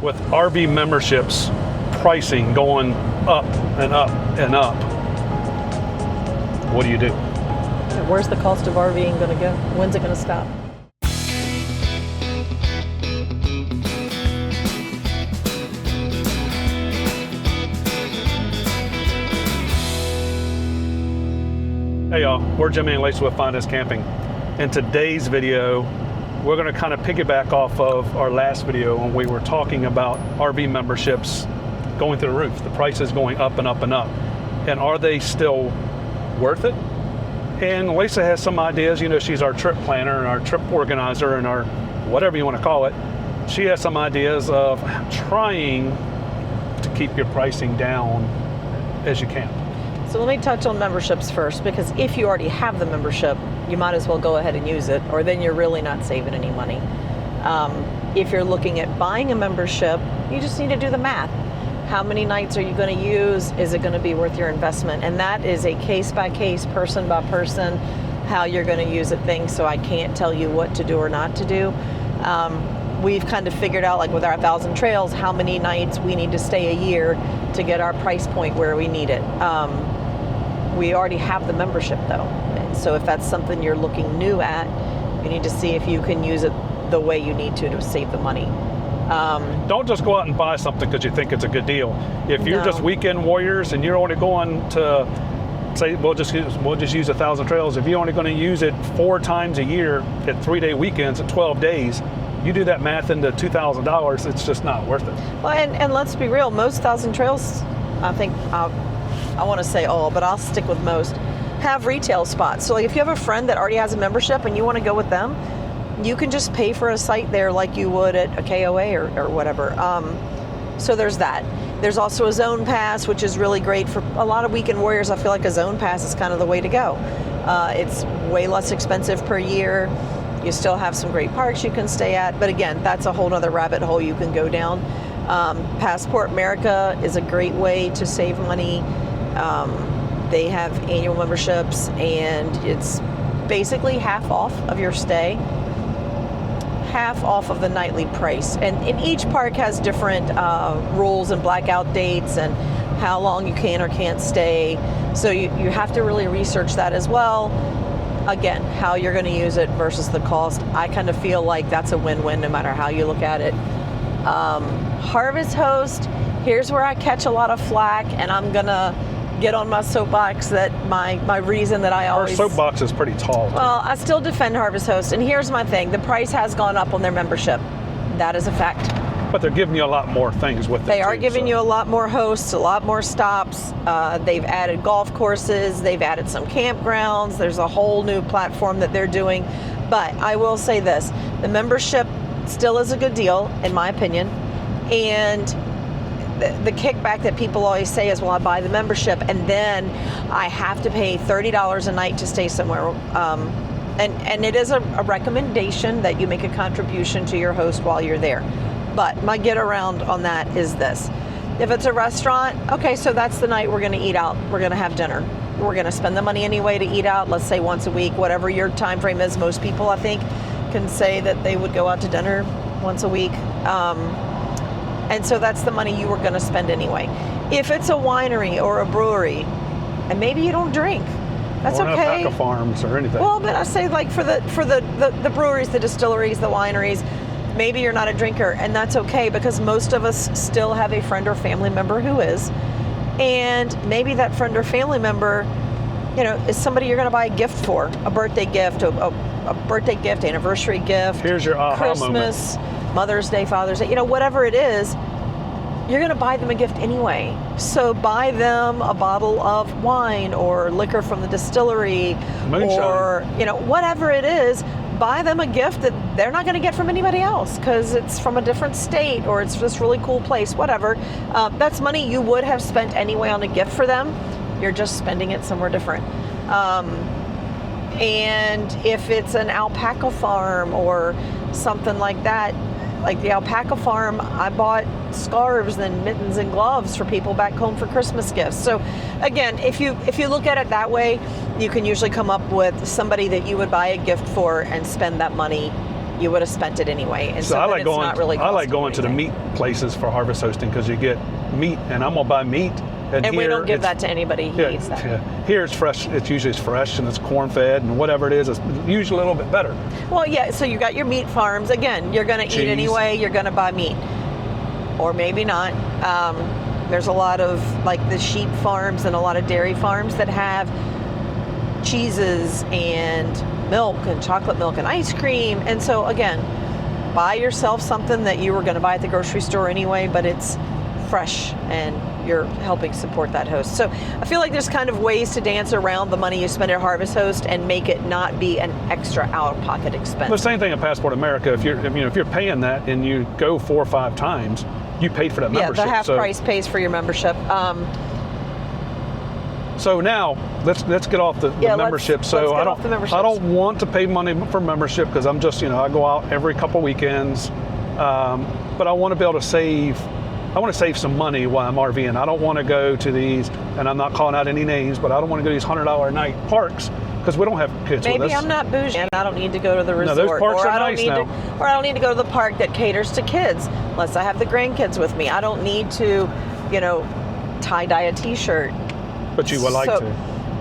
With RV memberships pricing going up and up and up, what do you do? Where's the cost of RVing going to go? When's it going to stop? Hey y'all, we're Jimmy and Lacey with FindUsCamping. In today's video, we're going to kind of piggyback off of our last video when we were talking about RV memberships going through the roof. The prices going up and up and up. And are they still worth it? And Lacey has some ideas. You know, she's our trip planner and our trip organizer and our whatever you want to call it. She has some ideas of trying to keep your pricing down as you can. So let me touch on memberships first, because if you already have the membership, you might as well go ahead and use it, or then you're really not saving any money. If you're looking at buying a membership, you just need to do the math. How many nights are you going to use? Is it going to be worth your investment? And that is a case-by-case, person-by-person, how you're going to use it thing, so I can't tell you what to do or not to do. We've kind of figured out, like with our 1,000 trails, how many nights we need to stay a year to get our price point where we need it. We already have the membership though. So if that's something you're looking new at, you need to see if you can use it the way you need to save the money. Don't just go out and buy something because you think it's a good deal. If you're just weekend warriors and you're only going to, say, we'll just use 1,000 trails. If you're only going to use it 4 times a year at 3-day weekends at 12 days, you do that math into $2,000, it's just not worth it. Well, and let's be real, most 1,000 trails, I think, I want to say all, but I'll stick with most, have retail spots. So like if you have a friend that already has a membership and you want to go with them, you can just pay for a site there like you would at a KOA or whatever. So there's that. There's also a zone pass, which is really great for a lot of weekend warriors. I feel like a zone pass is kind of the way to go. It's way less expensive per year. You still have some great parks you can stay at, but again, that's a whole nother rabbit hole you can go down. Passport America is a great way to save money. They have annual memberships and it's basically half off of your stay, half off of the nightly price. And each park has different rules and blackout dates and how long you can or can't stay. So you have to really research that as well. Again, how you're going to use it versus the cost. I kind of feel like that's a win-win no matter how you look at it. Harvest Host, here's where I catch a lot of flack, and I'm going to get on my soapbox that my reason that I always... Our soapbox is pretty tall. Well, I still defend Harvest Host, and here's my thing. The price has gone up on their membership. That is a fact. But they're giving you a lot more things with it. They are giving you a lot more hosts, a lot more stops. They've added golf courses. They've added some campgrounds. There's a whole new platform that they're doing. But I will say this, the membership still is a good deal, in my opinion. And the kickback that people always say is, well, I buy the membership and then I have to pay $30 a night to stay somewhere. And it is a recommendation that you make a contribution to your host while you're there. But my get around on that is this. If it's a restaurant, okay, so that's the night we're going to eat out. We're going to have dinner. We're going to spend the money anyway to eat out, let's say once a week, whatever your time frame is. Most people, I think, can say that they would go out to dinner once a week. And so that's the money you were going to spend anyway. If it's a winery or a brewery, and maybe you don't drink, that's okay. Or alpaca farms or anything. Well, but I say like for the breweries, the distilleries, the wineries, maybe you're not a drinker, and that's okay because most of us still have a friend or family member who is. And maybe that friend or family member, you know, is somebody you're going to buy a gift for, a birthday gift, a birthday gift, anniversary gift. Here's your aha Christmas, moment. Mother's Day, Father's Day, you know, whatever it is, you're going to buy them a gift anyway. So buy them a bottle of wine or liquor from the distillery, moonshine, or, you know, whatever it is. Buy them a gift that they're not going to get from anybody else because it's from a different state or it's this really cool place, whatever. That's money you would have spent anyway on a gift for them. You're just spending it somewhere different. And if it's an alpaca farm or something like that, like the alpaca farm, I bought scarves and mittens and gloves for people back home for Christmas gifts. So again, if you look at it that way, you can usually come up with somebody that you would buy a gift for and spend that money, you would have spent it anyway. And So I like going. not really I like costing going to the anything. meat places for harvest hosting because you get meat, and I'm gonna buy meat. And here we don't give it's- that to anybody. He eats that. Yeah. Here it's fresh. It's usually fresh and it's corn fed and whatever it is. It's usually a little bit better. Well, yeah, so you got your meat farms. Again, you're going to eat Cheese. anyway. You're going to buy meat. Or maybe not. There's a lot of, like, the sheep farms and a lot of dairy farms that have cheeses and milk and chocolate milk and ice cream. And so, again, buy yourself something that you were going to buy at the grocery store anyway, but it's fresh and you're helping support that host. So I feel like there's kind of ways to dance around the money you spend at Harvest Host and make it not be an extra out-of-pocket expense. The same thing at Passport America. If you're paying that and you go 4 or 5 times, you paid for that membership. Yeah, the half price pays for your membership. So now let's get off the membership. Let's So get off the memberships. I don't want to pay money for membership because I'm just I go out every couple weekends, but I want to be able to save. I want to save some money while I'm RVing. I don't want to go to these, and I'm not calling out any names, but I don't want to go to these $100 a night parks because we don't have kids with us. Maybe I'm not bougie and I don't need to go to the resort. those parks or are I don't nice need now. or I don't need to go to the park that caters to kids unless I have the grandkids with me. I don't need to, tie-dye a t-shirt. But you would like to.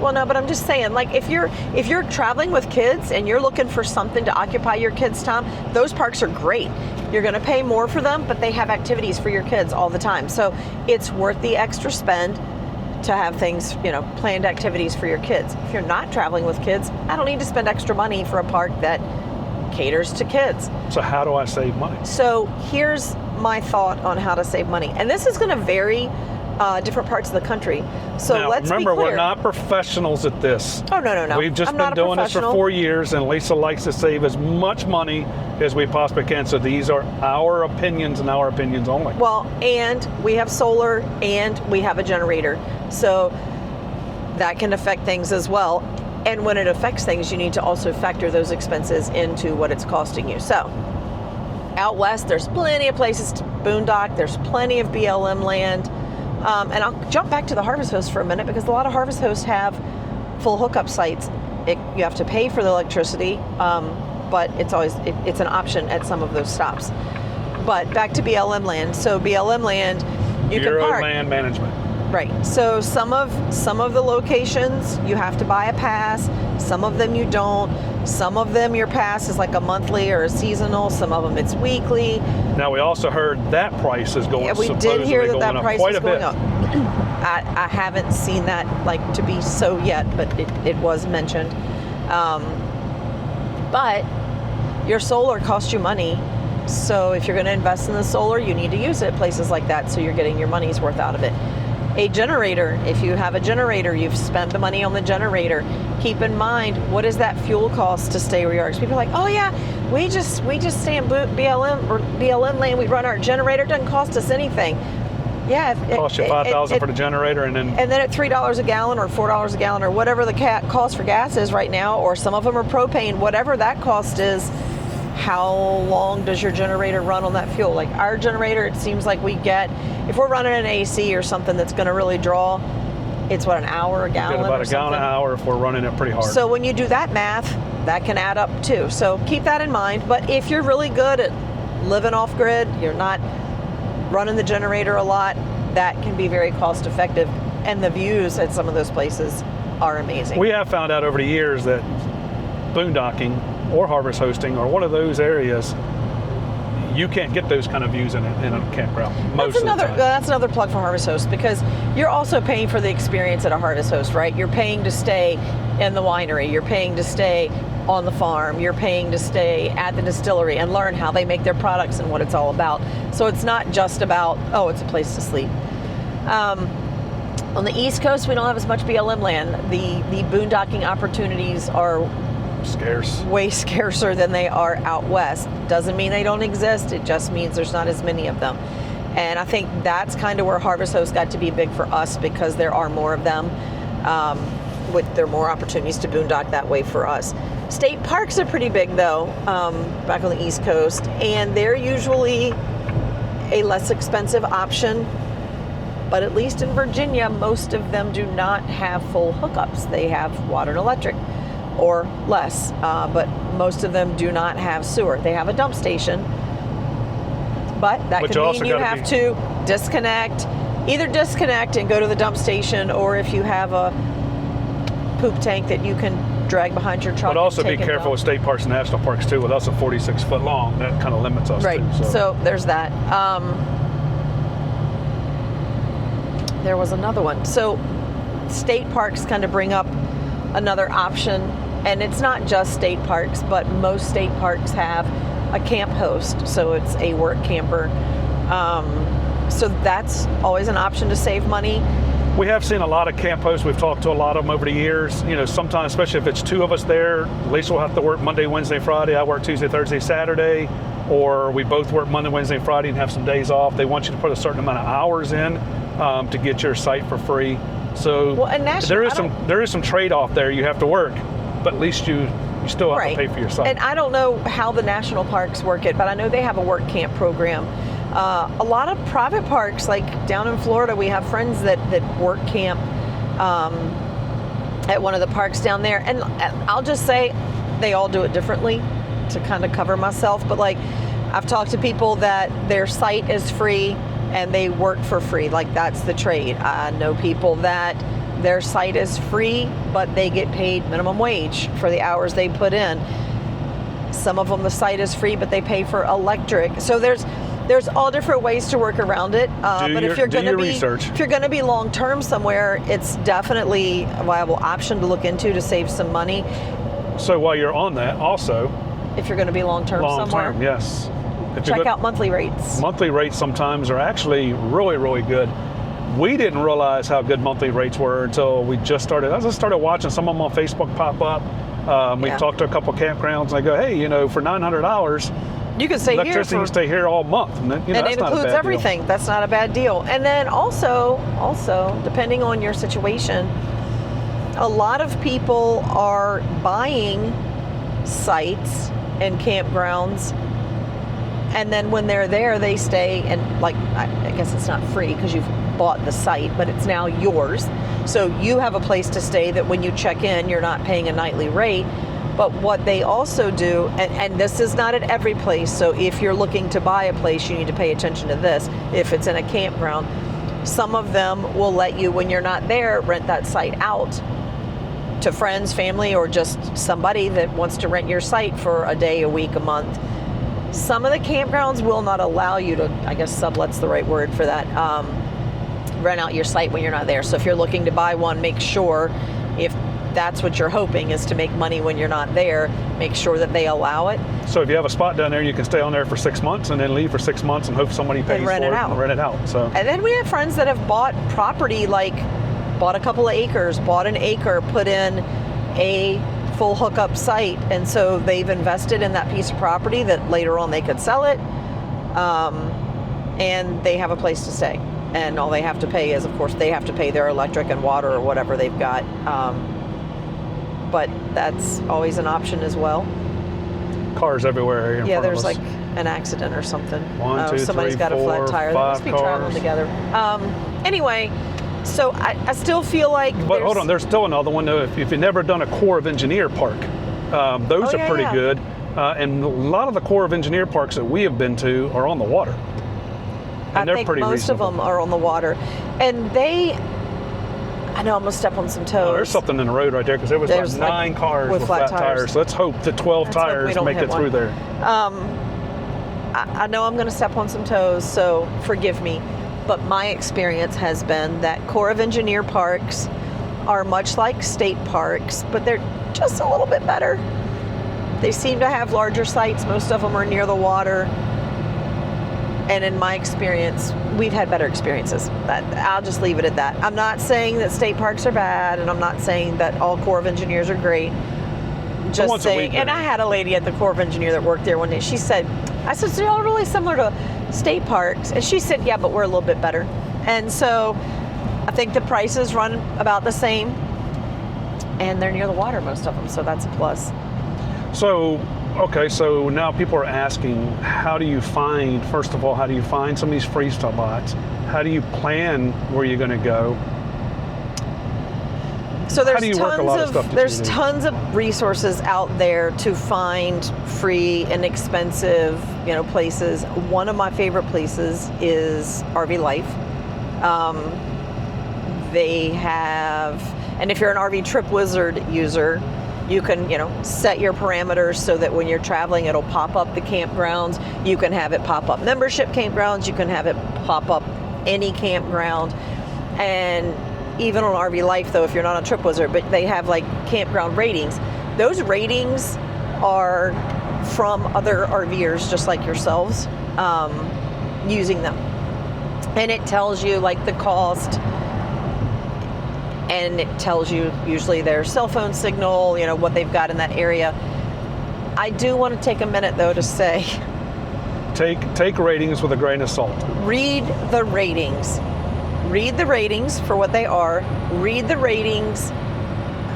Well, no, but I'm just saying, like, if you're traveling with kids and you're looking for something to occupy your kids' time, those parks are great. You're going to pay more for them, but they have activities for your kids all the time. So it's worth the extra spend to have things, planned activities for your kids. If you're not traveling with kids, I don't need to spend extra money for a park that caters to kids. So how do I save money? So here's my thought on how to save money. And this is going to vary different parts of the country. So now, let's remember, be clear. we're not professionals at this. Oh, no. We've just I'm been not a doing this for professional. 4 years, and Lisa likes to save as much money as we possibly can. So these are our opinions and our opinions only. Well, and we have solar and we have a generator. So that can affect things as well. And when it affects things, you need to also factor those expenses into what it's costing you. So out west, there's plenty of places to boondock. There's plenty of BLM land. And I'll jump back to the Harvest Host for a minute because a lot of Harvest Hosts have full hookup sites. You have to pay for the electricity, but it's an option at some of those stops. But back to BLM land. So BLM land, you Bureau can of park. Land Management. Right. So some of the locations you have to buy a pass. Some of them you don't. Some of them your pass is like a monthly or a seasonal. Some of them it's weekly. Now we also heard that price is going. Yeah, we supposedly did hear that going up price quite is a going bit. up. I haven't seen that to be so yet, but it was mentioned. But your solar costs you money. So if you're going to invest in the solar, you need to use it at places like that so you're getting your money's worth out of it. A generator, if you have a generator, you've spent the money on the generator. Keep in mind, what is that fuel cost to stay where you are? Because people are like, oh yeah, we just stay in BLM lane, we run our generator, it doesn't cost us anything. Yeah. It costs you $5,000 for the generator, and then at $3 a gallon or $4 a gallon or whatever the cost for gas is right now, or some of them are propane, whatever that cost is, how long does your generator run on that fuel? Like our generator, it seems like we get, if we're running an AC or something that's going to really draw, it's what, an hour, a gallon? get about or a gallon something? an hour if we're running it pretty hard. So when you do that math, that can add up too. So keep that in mind. But if you're really good at living off grid, you're not running the generator a lot, that can be very cost effective. And the views at some of those places are amazing. We have found out over the years that boondocking or harvest hosting or one of those areas, you can't get those kind of views in a campground most of the time. That's another plug for Harvest Host, because you're also paying for the experience at a Harvest Host, right? You're paying to stay in the winery. You're paying to stay on the farm. You're paying to stay at the distillery and learn how they make their products and what it's all about. So it's not just about, oh, it's a place to sleep. On the East Coast, we don't have as much BLM land. The boondocking opportunities are Scarce. way scarcer than they are out west. Doesn't mean they don't exist, it just means there's not as many of them. And I think that's kind of where Harvest Host got to be big for us, because there are more of them. There are more opportunities to boondock that way for us. State parks are pretty big though, back on the East Coast, and they're usually a less expensive option. But at least in Virginia, most of them do not have full hookups. They have water and electric. or less, but most of them do not have sewer. They have a dump station, but that could mean you have to disconnect, either disconnect and go to the dump station, or if you have a poop tank that you can drag behind your truck. But also be careful with state parks and national parks too. With us a 46 foot long, that kind of limits us right. too. So there's that. There was another one. So state parks kind of bring up another option, and it's not just state parks, but most state parks have a camp host. So it's a work camper. So that's always an option to save money. We have seen a lot of camp hosts. We've talked to a lot of them over the years. You know, sometimes, especially if it's two of us there, Lisa will have to work Monday, Wednesday, Friday. I work Tuesday, Thursday, Saturday. Or we both work Monday, Wednesday, Friday and have some days off. They want you to put a certain amount of hours in to get your site for free. So there is some trade-off there. You have to work, but at least you still have to pay for your site. And I don't know how the national parks work it, but I know they have a work camp program. A lot of private parks, like down in Florida, we have friends that work camp at one of the parks down there. And I'll just say they all do it differently to kind of cover myself. But like, I've talked to people that their site is free and they work for free. Like, that's the trade. I know people that their site is free, but they get paid minimum wage for the hours they put in. Some of them, the site is free, but they pay for electric. So there's all different ways to work around it. But if you're going to be long term somewhere, it's definitely a viable option to look into to save some money. So while you're on that, also, if you're going to be long term somewhere, yes, check out monthly rates. Monthly rates sometimes are actually really, really good. We didn't realize how good monthly rates were until we just started. I just started watching some of them on Facebook pop up. We've talked to a couple campgrounds, and they go, "Hey, for $900, you can stay here. Electricity can stay here all month," and it includes everything. Deal. That's not a bad deal. And then also, depending on your situation, a lot of people are buying sites and campgrounds, and then when they're there, they stay. And I guess it's not free because you've bought the site, but it's now yours. So you have a place to stay that when you check in, you're not paying a nightly rate. But what they also do, and this is not at every place, so if you're looking to buy a place, you need to pay attention to this. If it's in a campground, some of them will let you, when you're not there, rent that site out to friends, family, or just somebody that wants to rent your site for a day, a week, a month. Some of the campgrounds will not allow you to, I guess sublet's the right word for that, rent out your site when you're not there. So if you're looking to buy one, make sure, if that's what you're hoping is to make money when you're not there, make sure that they allow it. So if you have a spot down there, you can stay on there for 6 months and then leave for 6 months and hope somebody pays for it and rent it out. So. And then we have friends that have bought property, like bought a couple of acres, bought an acre, put in a full hookup site, and so they've invested in that piece of property that later on they could sell it, and they have a place to stay. And all they have to pay is, of course, they have to pay their electric and water or whatever they've got. But that's always an option as well. Cars everywhere. In front there's of us. Like an accident or something. Somebody's got a flat tire. They must be traveling together. Anyway, so I still feel like. But hold on, there's still another one though. If you've never done a Corps of Engineer park, those are pretty good. And a lot of the Corps of Engineer parks that we have been to are on the water. And I think most of them are on the water, and I know I'm gonna step on some toes. Oh, there's something in the road right there because there was like 9 cars with flat tires. So let's hope the 12 tires make it through there. I know I'm gonna step on some toes, so forgive me. But my experience has been that Corps of Engineer parks are much like state parks, but they're just a little bit better. They seem to have larger sites. Most of them are near the water. And in my experience, we've had better experiences. I'll just leave it at that. I'm not saying that state parks are bad, and I'm not saying that all Corps of Engineers are great. Just saying. And I had a lady at the Corps of Engineer that worked there one day. She said, I said, so y'all are really similar to state parks. And she said, yeah, but we're a little bit better. And so I think the prices run about the same. And they're near the water, most of them. So that's a plus. So now people are asking, first of all, how do you find some of these free spots? How do you plan where you're going to go? So there's how do you work a lot of stuff that there's you do? tons of resources out there to find free and inexpensive, places. One of my favorite places is RVLIFE. They have, and if you're an RV Trip Wizard user, you can, set your parameters so that when you're traveling, it'll pop up the campgrounds. You can have it pop up membership campgrounds. You can have it pop up any campground. And even on RVLIFE, though, if you're not a Trip Wizard, but they have like campground ratings. Those ratings are from other RVers just like yourselves using them. And it tells you like the cost, and it tells you usually their cell phone signal, what they've got in that area. I do want to take a minute though to say, take ratings with a grain of salt. Read the ratings. Read the ratings for what they are. Read the ratings.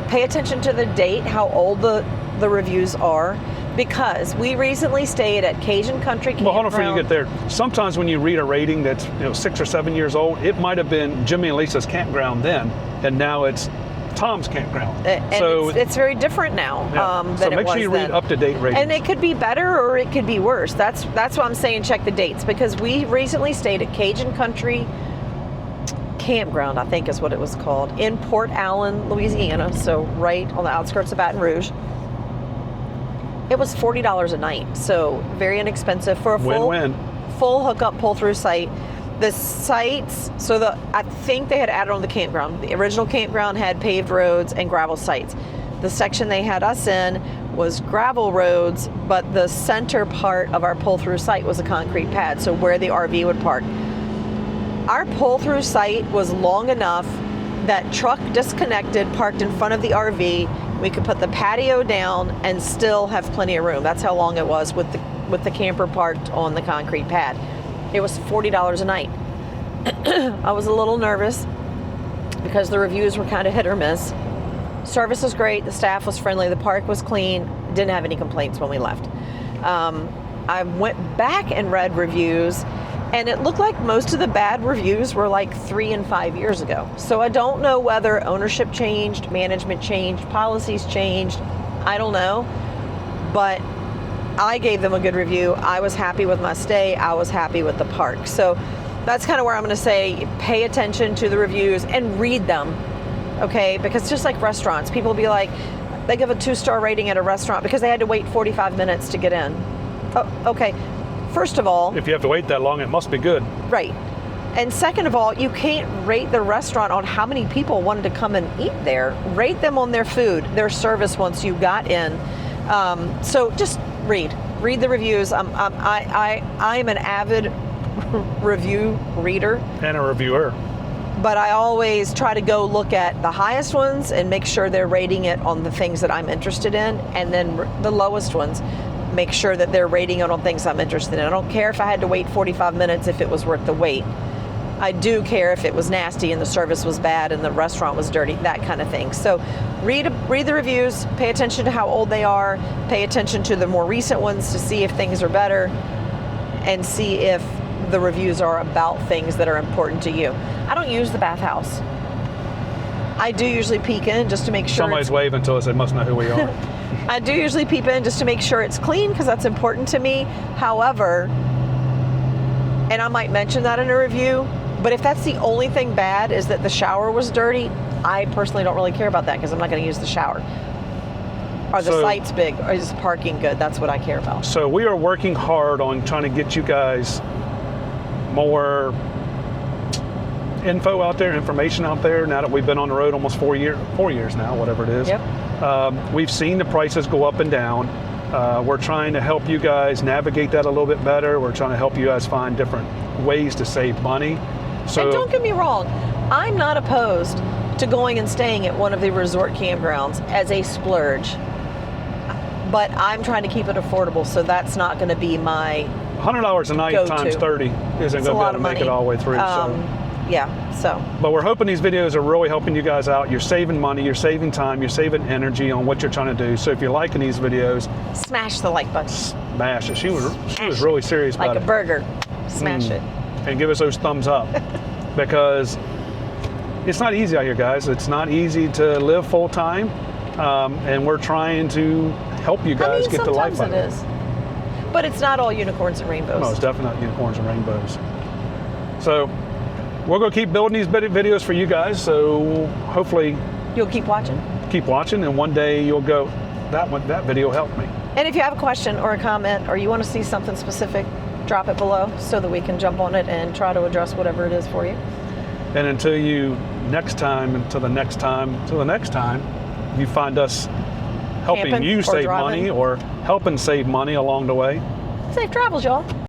Pay attention to the date, how old the reviews are. Because we recently stayed at Cajun Country Campground. Well, hold on before you get there. Sometimes when you read a rating that's 6 or 7 years old, it might have been Jimmy and Lisa's campground then, and now it's Tom's campground. And so it's very different now than so it make was sure you then. read up-to-date ratings. And it could be better or it could be worse. That's why I'm saying check the dates, because we recently stayed at Cajun Country Campground, I think is what it was called, in Port Allen, Louisiana, so right on the outskirts of Baton Rouge. It was $40 a night, so very inexpensive for a full hookup pull-through site. The sites, I think they had added on the campground. The original campground had paved roads and gravel sites. The section they had us in was gravel roads, but the center part of our pull-through site was a concrete pad, so where the RV would park. Our pull-through site was long enough that truck disconnected, parked in front of the RV. We could put the patio down and still have plenty of room. That's how long it was with the camper parked on the concrete pad. It was $40 a night. I was a little nervous because the reviews were kind of hit or miss. Service was great. The staff was friendly. The park was clean. Didn't have any complaints when we left. I went back and read reviews, and it looked like most of the bad reviews were like 3 and 5 years ago. So I don't know whether ownership changed, management changed, policies changed. I don't know. But I gave them a good review. I was happy with my stay. I was happy with the park. So that's kind of where I'm going to say pay attention to the reviews and read them. Okay? Because just like restaurants, people will be like, they give a 2-star rating at a restaurant because they had to wait 45 minutes to get in. Oh, okay. First of all, if you have to wait that long, it must be good. Right. And second of all, you can't rate the restaurant on how many people wanted to come and eat there. Rate them on their food, their service once you got in. So just read the reviews. I'm an avid review reader And a reviewer. but I always try to go look at the highest ones and make sure they're rating it on the things that I'm interested in, and then the lowest ones, make sure that they're rating it on things I'm interested in. I don't care if I had to wait 45 minutes if it was worth the wait. I do care if it was nasty and the service was bad and the restaurant was dirty, that kind of thing. So read the reviews, pay attention to how old they are, pay attention to the more recent ones to see if things are better, and see if the reviews are about things that are important to you. I don't use the bathhouse. I do usually peek in just to make sure. Somebody's waving to us, they must know who we are. I do usually peep in just to make sure it's clean because that's important to me. However, and I might mention that in a review, but if that's the only thing bad is that the shower was dirty, I personally don't really care about that because I'm not going to use the shower. Are the sites big? Or is parking good? That's what I care about. So we are working hard on trying to get you guys more info out there, information out there, now that we've been on the road almost 4 years now, whatever it is. Yep. We've seen the prices go up and down. We're trying to help you guys navigate that a little bit better. We're trying to help you guys find different ways to save money. So, and don't get me wrong, I'm not opposed to going and staying at one of the resort campgrounds as a splurge, but I'm trying to keep it affordable, so that's not going to be my $100 a night go-to. times 30 isn't going to be able to make it all the way through. But we're hoping these videos are really helping you guys out. You're saving money, you're saving time, you're saving energy on what you're trying to do. So if you're liking these videos, smash the like button. Smash it. She was really serious about it. Like a burger. Smash it. And give us those thumbs up because it's not easy out here, guys. It's not easy to live full time, and we're trying to help you guys get the life out of it. Sometimes it is. But it's not all unicorns and rainbows. No, it's definitely not unicorns and rainbows. So we're going to keep building these videos for you guys. So hopefully You'll keep watching. and one day you'll go, that video helped me. And if you have a question or a comment or you want to see something specific, drop it below so that we can jump on it and try to address whatever it is for you. And until the next time, you find us helping Camping you or save driving. money or helping save money along the way. Safe travels, y'all.